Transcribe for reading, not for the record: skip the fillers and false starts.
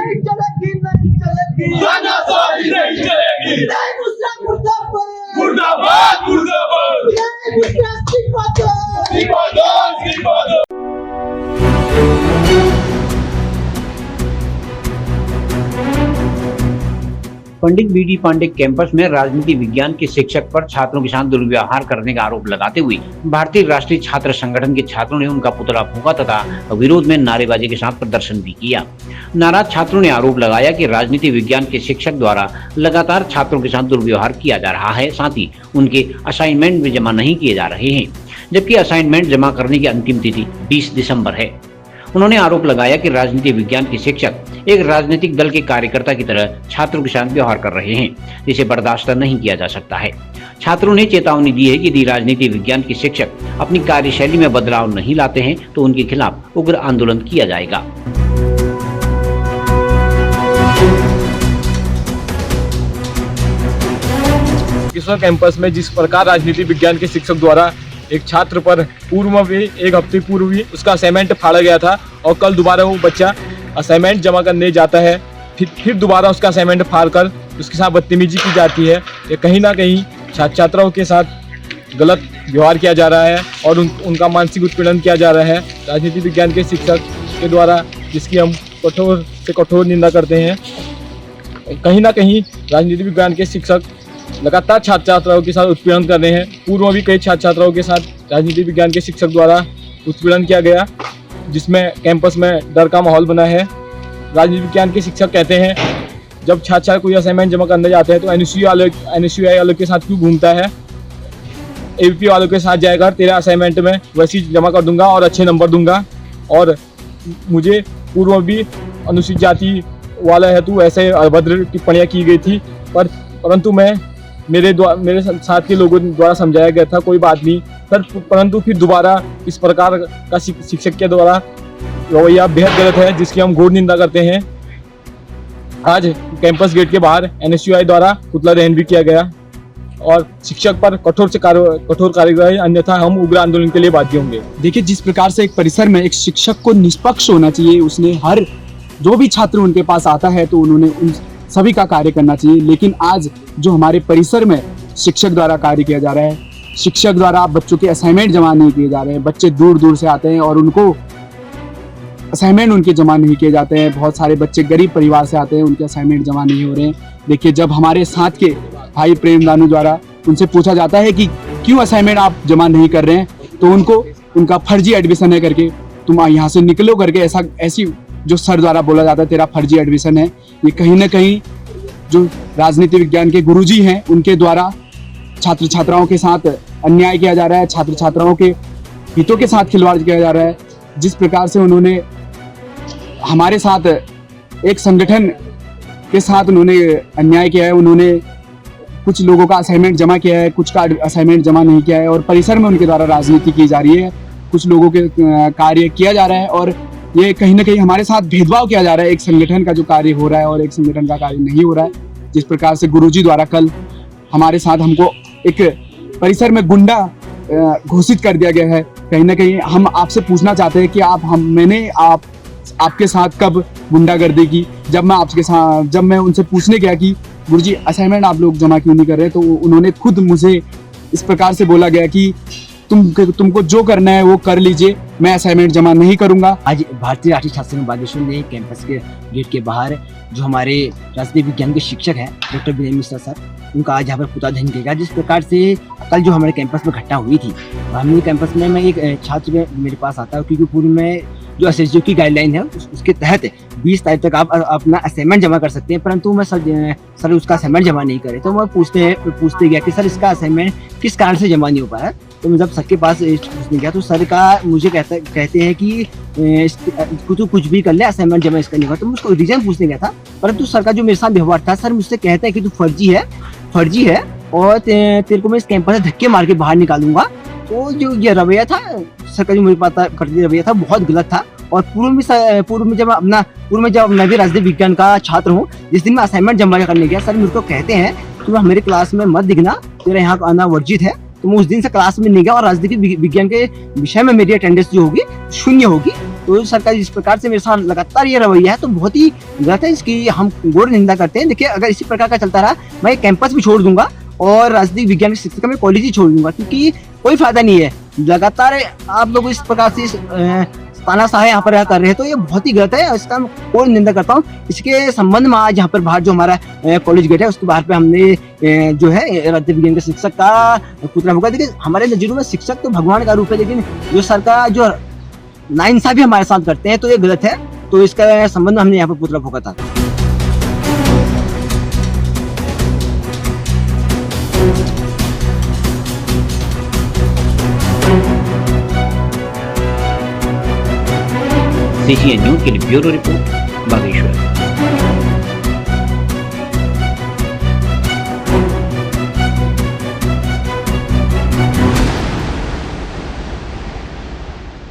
नहीं चलेगी, नहीं चलेगी, तानाशाही नहीं चलेगी। जय मुस्लिम मुर्दाबाद, मुर्दाबाद मुर्दाबाद, जय मुस्लिम जिंदाबाद, जिंदाबाद जिंदाबाद। पंडित बीडी पांडे कैंपस में राजनीति विज्ञान के शिक्षक पर छात्रों के साथ दुर्व्यवहार करने का आरोप लगाते हुए भारतीय राष्ट्रीय छात्र संगठन के छात्रों ने उनका पुतला फूंका तथा विरोध में नारेबाजी के साथ प्रदर्शन भी किया। नाराज छात्रों ने आरोप लगाया कि राजनीति विज्ञान के शिक्षक द्वारा लगातार छात्रों के साथ दुर्व्यवहार किया जा रहा है, साथ ही उनके असाइनमेंट भी जमा नहीं किए जा रहे हैं, जबकि असाइनमेंट जमा करने की अंतिम तिथि 20 दिसंबर है। उन्होंने आरोप लगाया कि राजनीति विज्ञान के शिक्षक एक राजनीतिक दल के कार्यकर्ता की तरह छात्रों के साथ व्यवहार कर रहे हैं, जिसे बर्दाश्त नहीं किया जा सकता है। छात्रों ने चेतावनी दी है कि यदि राजनीति विज्ञान के शिक्षक अपनी कार्यशैली में बदलाव नहीं लाते हैं तो उनके खिलाफ उग्र आंदोलन किया जाएगा। किशोर कैंपस में जिस प्रकार राजनीति विज्ञान के शिक्षक द्वारा एक छात्र पर पूर्व में एक हफ्ते पूर्व ही उसका असाइनमेंट फाड़ा गया था और कल दोबारा वो बच्चा असाइनमेंट जमा करने जाता है, फिर दोबारा उसका असाइनमेंट फाड़ कर उसके साथ बदतमीजी की जाती है। ये कहीं ना कहीं छात्र छात्राओं के साथ गलत व्यवहार किया जा रहा है और उनका मानसिक उत्पीड़न किया जा रहा है राजनीति विज्ञान के शिक्षक के द्वारा, जिसकी हम कठोर से कठोर निंदा करते हैं। कहीं ना कहीं राजनीति विज्ञान के शिक्षक लगातार छात्र छात्राओं के साथ उत्पीड़न कर रहे हैं। पूर्व में भी कई छात्र छात्राओं के साथ राजनीति विज्ञान के शिक्षक द्वारा उत्पीड़न किया गया, जिसमें कैंपस में डर का माहौल बना है। राजनीति विज्ञान के शिक्षक कहते हैं जब छात्र कोई असाइनमेंट जमा करने जाते हैं तो NSUI वालों के साथ क्यों घूमता है, AVP वालों के साथ जाएगा, तेरा असाइनमेंट में वैसे ही जमा कर दूंगा और अच्छे नंबर दूंगा। और मुझे पूर्व में भी अनुसूचित जाति वाला है तो ऐसे अभद्र टिप्पणियाँ की गई थी, परंतु मेरे साथ के लोगों द्वारा समझाया गया था कोई बात नहीं सर, परंतु फिर दोबारा इस प्रकार का शिक्षक के द्वारा रवैया बेहद गलत है, जिसकी हम घोर निंदा करते हैं। आज कैंपस गेट के बाहर NSUI द्वारा पुतला दहन भी किया गया और शिक्षक पर कठोर कार्यवाही, अन्यथा हम उग्र आंदोलन के लिए बाध्य होंगे। देखिए, जिस प्रकार से एक परिसर में एक शिक्षक को निष्पक्ष होना चाहिए, उसने हर जो भी छात्र उनके पास आता है तो उन्होंने उन सभी का कार्य करना चाहिए, लेकिन आज जो हमारे परिसर में शिक्षक द्वारा कार्य किया जा रहा है, शिक्षक द्वारा बच्चों के असाइनमेंट जमा नहीं किए जा रहे हैं। बच्चे दूर दूर से आते हैं और उनको असाइनमेंट उनके जमा नहीं किए जाते हैं। बहुत सारे बच्चे गरीब परिवार से आते हैं, उनके असाइनमेंट जमा नहीं हो रहे हैं। देखिए, जब हमारे साथ के भाई प्रेम दानू द्वारा उनसे पूछा जाता है कि क्यों असाइनमेंट आप जमा नहीं कर रहे हैं, तो उनको उनका फर्जी एडमिशन है करके तुम यहाँ से निकलो करके ऐसी जो सर द्वारा बोला जाता है तेरा फर्जी एडमिशन है, ये कहीं ना कहीं जो राजनीति विज्ञान के गुरुजी हैं उनके द्वारा छात्र छात्राओं के साथ अन्याय किया जा रहा है, छात्र छात्राओं के हितों के साथ खिलवाड़ किया जा रहा है। जिस प्रकार से उन्होंने हमारे साथ एक संगठन के साथ उन्होंने अन्याय किया है, उन्होंने कुछ लोगों का असाइनमेंट जमा किया है, कुछ का असाइनमेंट जमा नहीं किया है और परिसर में उनके द्वारा राजनीति की जा रही है, कुछ लोगों के कार्य किया जा रहा है और ये कहीं ना कहीं हमारे साथ भेदभाव किया जा रहा है। एक संगठन का जो कार्य हो रहा है और एक संगठन का कार्य नहीं हो रहा है। जिस प्रकार से गुरुजी द्वारा कल हमारे साथ हमको एक परिसर में गुंडा घोषित कर दिया गया है, कहीं ना कहीं हम आपसे पूछना चाहते हैं कि मैंने आपके साथ कब गुंडागर्दी की। जब मैं उनसे पूछने गया कि गुरुजी असाइनमेंट आप लोग जमा क्यों नहीं कर रहे, तो उन्होंने खुद मुझे इस प्रकार से बोला गया कि तुमको जो करना है वो कर लीजिए, मैं असाइनमेंट जमा नहीं करूंगा। आज भारतीय राष्ट्रीय छात्र संघ बागेश्वर ने कैंपस के गेट के बाहर जो हमारे राजनीति विज्ञान के शिक्षक हैं डॉक्टर विनय मिश्रा सर, उनका आज यहाँ पर पुतला दहन किया गया। जिस प्रकार से कल जो हमारे कैंपस में घटना हुई थी, हमारे कैंपस में मैं एक छात्र मेरे पास आता है क्योंकि पूर्व में जो SSGO की गाइडलाइन है उसके तहत 20 तारीख तक आप अपना असाइनमेंट जमा कर सकते हैं, परंतु मैं सर उसका असाइनमेंट जमा नहीं करे। तो मैं पूछते गया कि सर इसका असाइनमेंट किस कारण से जमा नहीं हो पाया। तो मैं जब सर के पास पूछने गया तो सर का मुझे कहते हैं कि तू कुछ भी कर ले, असाइनमेंट जमा इसका नहीं हुआ। तो मैं उसको रीजन पूछने गया था, परंतु सर का जो मेरे साथ व्यवहार था, सर मुझसे कहते हैं कि तू फर्जी है और तेरे को मैं इस कैंपस से धक्के मार के बाहर निकालूंगा। तो जो ये रवैया था सर का, जो मेरे पास करती रवैया था, बहुत गलत था। और पूर्व में जब मैं भी राजनीति विज्ञान का छात्र हूँ, जिस दिन मैं असाइनमेंट जमा करने गया, सर मुझे को कहते हैं कि मेरे क्लास में मत दिखना, तेरा यहाँ आना वर्जित है। तो मैं उस दिन से क्लास में नहीं गया और राजनीति विज्ञान के विषय में मेरी अटेंडेंस जो होगी 0 होगी। तो सरकार इस प्रकार से मेरे साथ लगातार ये रवैया है तो बहुत ही गलत है, इसकी हम घोर निंदा करते हैं। देखिए अगर इसी प्रकार का चलता रहा मैं कैंपस भी छोड़ दूंगा और राजनीतिक विज्ञान की शिक्षा में कॉलेज ही छोड़ दूंगा, क्योंकि कोई फायदा नहीं है। लगातार आप लोग इस प्रकार से तानाशाही यहाँ पर कर रहे हैं तो ये बहुत ही गलत है, इसका मैं कोई निंदा करता हूँ। इसके संबंध में आज यहाँ पर बाहर जो हमारा कॉलेज गेट है उसके बाहर पे हमने जो है राज्य विज्ञान के शिक्षक का पुतला फूंका। देखिए हमारे नजरों में शिक्षक तो भगवान का रूप है, लेकिन जो सरकार जो नाइंसाफी हमारे साथ करते हैं तो ये गलत है। तो इसका संबंध में हमने यहाँ पर पुतला फूंका था। CCN न्यूज के लिए ब्यूरो रिपोर्ट बागेश्वर।